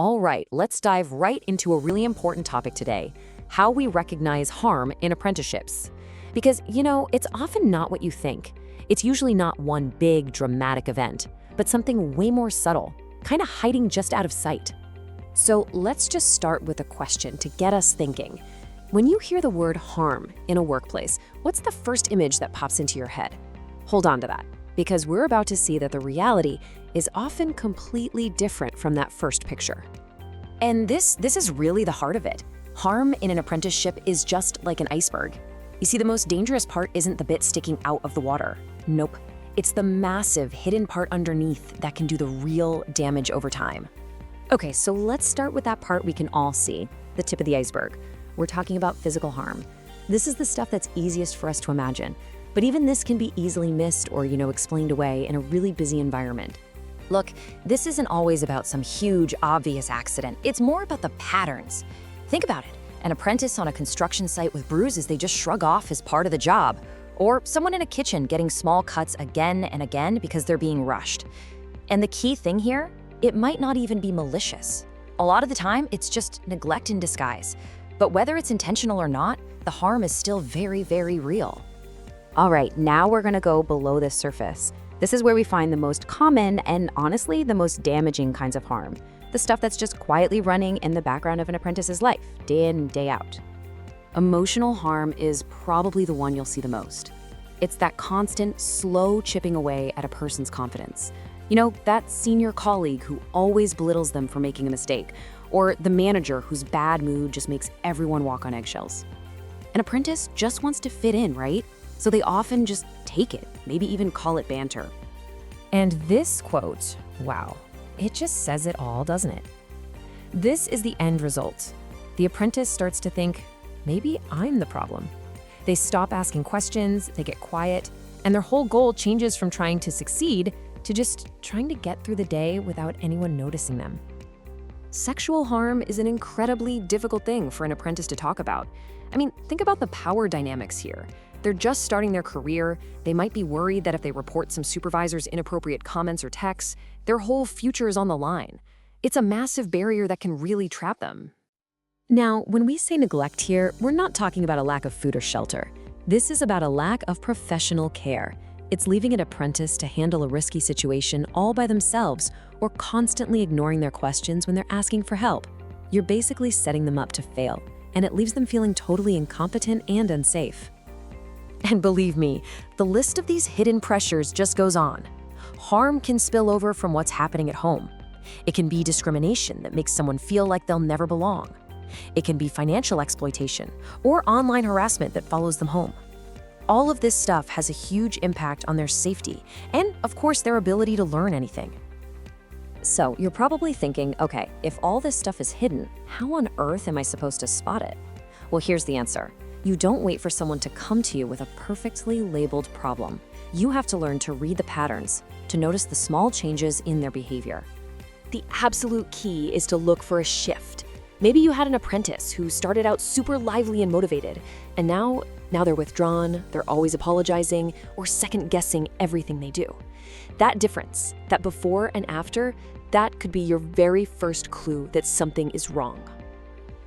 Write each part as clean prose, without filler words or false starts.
All right, let's dive right into a really important topic today: how we recognize harm in apprenticeships. Because, it's often not what you think. It's usually not one big, dramatic event, but something way more subtle, kind of hiding just out of sight. So let's just start with a question to get us thinking. When you hear the word harm in a workplace, what's the first image that pops into your head? Hold on to that, because we're about to see that the reality is often completely different from that first picture. And this is really the heart of it. Harm in an apprenticeship is just like an iceberg. You see, the most dangerous part isn't the bit sticking out of the water. Nope. It's the massive hidden part underneath that can do the real damage over time. Okay, so let's start with that part we can all see, the tip of the iceberg. We're talking about physical harm. This is the stuff that's easiest for us to imagine. But even this can be easily missed or, explained away in a really busy environment. Look, this isn't always about some huge, obvious accident. It's more about the patterns. Think about it. An apprentice on a construction site with bruises they just shrug off as part of the job. Or someone in a kitchen getting small cuts again and again because they're being rushed. And the key thing here, it might not even be malicious. A lot of the time, it's just neglect in disguise. But whether it's intentional or not, the harm is still very, very real. All right, now we're gonna go below the surface. This is where we find the most common and honestly the most damaging kinds of harm. The stuff that's just quietly running in the background of an apprentice's life, day in, day out. Emotional harm is probably the one you'll see the most. It's that constant, slow chipping away at a person's confidence. That senior colleague who always belittles them for making a mistake, or the manager whose bad mood just makes everyone walk on eggshells. An apprentice just wants to fit in, right? So they often just take it, maybe even call it banter. And this quote, wow, it just says it all, doesn't it? This is the end result. The apprentice starts to think, maybe I'm the problem. They stop asking questions, they get quiet, and their whole goal changes from trying to succeed to just trying to get through the day without anyone noticing them. Sexual harm is an incredibly difficult thing for an apprentice to talk about. Think about the power dynamics here. They're just starting their career. They might be worried that if they report some supervisor's inappropriate comments or texts, their whole future is on the line. It's a massive barrier that can really trap them. Now, when we say neglect here, we're not talking about a lack of food or shelter. This is about a lack of professional care. It's leaving an apprentice to handle a risky situation all by themselves or constantly ignoring their questions when they're asking for help. You're basically setting them up to fail, and it leaves them feeling totally incompetent and unsafe. And believe me, the list of these hidden pressures just goes on. Harm can spill over from what's happening at home. It can be discrimination that makes someone feel like they'll never belong. It can be financial exploitation or online harassment that follows them home. All of this stuff has a huge impact on their safety and, of course, their ability to learn anything. So you're probably thinking, okay, if all this stuff is hidden, how on earth am I supposed to spot it? Well, here's the answer. You don't wait for someone to come to you with a perfectly labeled problem. You have to learn to read the patterns, to notice the small changes in their behavior. The absolute key is to look for a shift. Maybe you had an apprentice who started out super lively and motivated, and now they're withdrawn, they're always apologizing, or second-guessing everything they do. That difference, that before and after, that could be your very first clue that something is wrong.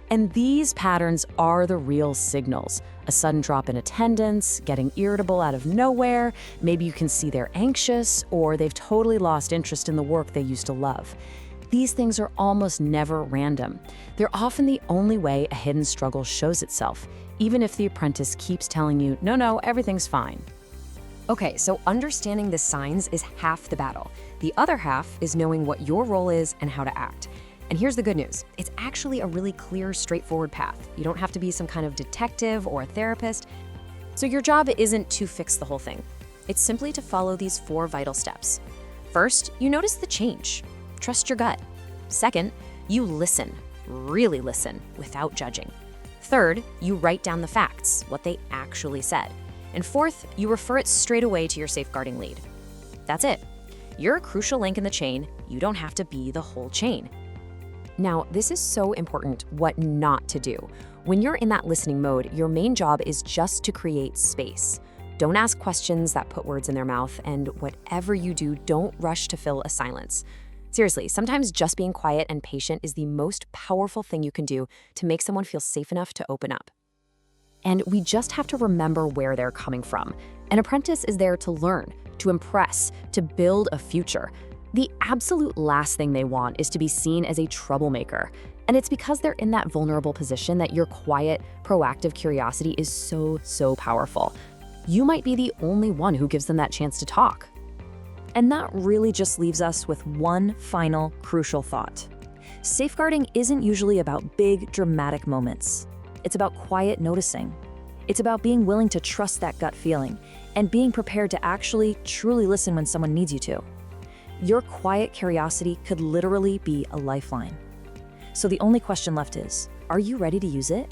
And these patterns are the real signals. A sudden drop in attendance, getting irritable out of nowhere, maybe you can see they're anxious, or they've totally lost interest in the work they used to love. These things are almost never random. They're often the only way a hidden struggle shows itself, even if the apprentice keeps telling you, no, everything's fine. Okay, so understanding the signs is half the battle. The other half is knowing what your role is and how to act. And here's the good news. It's actually a really clear, straightforward path. You don't have to be some kind of detective or a therapist. So your job isn't to fix the whole thing. It's simply to follow these 4 vital steps. First, you notice the change. Trust your gut. Second, you listen, really listen, without judging. Third, you write down the facts, what they actually said. And fourth, you refer it straight away to your safeguarding lead. That's it. You're a crucial link in the chain. You don't have to be the whole chain. Now, this is so important, what not to do. When you're in that listening mode, your main job is just to create space. Don't ask questions that put words in their mouth, and whatever you do, don't rush to fill a silence. Seriously, sometimes just being quiet and patient is the most powerful thing you can do to make someone feel safe enough to open up. And we just have to remember where they're coming from. An apprentice is there to learn, to impress, to build a future. The absolute last thing they want is to be seen as a troublemaker. And it's because they're in that vulnerable position that your quiet, proactive curiosity is so powerful. You might be the only one who gives them that chance to talk. And that really just leaves us with one final crucial thought. Safeguarding isn't usually about big, dramatic moments. It's about quiet noticing. It's about being willing to trust that gut feeling and being prepared to actually, truly listen when someone needs you to. Your quiet curiosity could literally be a lifeline. So the only question left is, are you ready to use it?